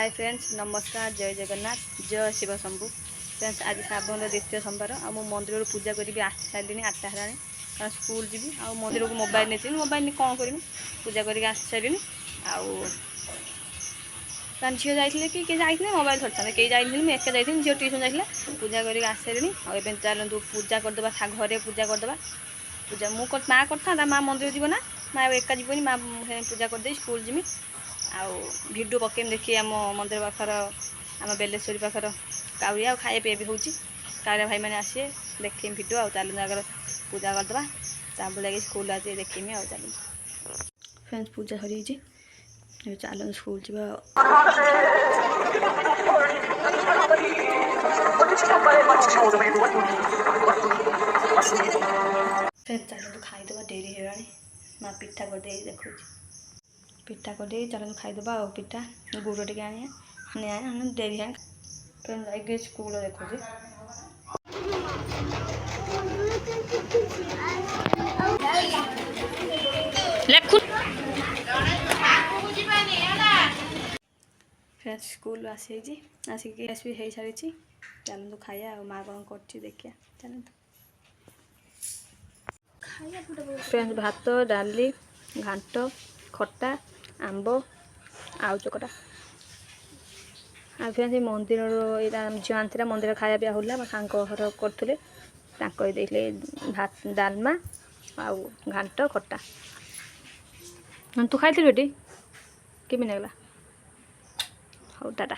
Hi friends, नमस्कार, जय जगन्नाथ, जय शिव शंभु। फ्रेंड्स आज श्रावण द्वितीय सोमवार आ मंदिर पूजा करी आसी सारे 8टा है कारण स्कूल जी आ मंदिर को मोबाइल नहीं मोबाइल कौन करी पूजा करके आसी सारे झील जाइए कि जाइए मोबाइल धरता कई जाइए मुझे एका जाइए झील ट्यूशन जाइए पूजा करके आसी सारे आए चलतु पूजा करदे घरे पूजा करदे पूजा माँ करता माँ मंदिर जीव ना माँ एका जीवन माँ पूजा करदे स्कूल जिमी आउ भिडियो पकेम देखिए आम मंदिर पाखर आम बेलेश्वरी पाखर काउरिया खाए पीए भी हो काउरिया भाई मैंने आसिए देखें भिडियो आउ चलू आगर पूजा करदे तापर लगे स्कूल आज देखमी आ चलू फ्रेंड्स पूजा सरी चलो स्कूल जी चलो खाईदे डेरी है माँ पिठा करदे देखो पिठा करदे चलो खाईदे आ पिठा गुड़ टे आने डेरी है फिर स्कूल देखो फ्रेंड्स स्कूल आसी आसिक एस भी हो सारी चलतु खाया माँ कौन कर देखिए चलतु फ्रेंड्स भात डाली घांट खट्टा आंब आउ चकटा आ फ्रेंड्स मंदिर झील आनी मंदिर खाया पिया होगा सांग घर करते भात डालमा आउ घांट खट्टा तू खाई बेटी केमी लगला हौ टाटा।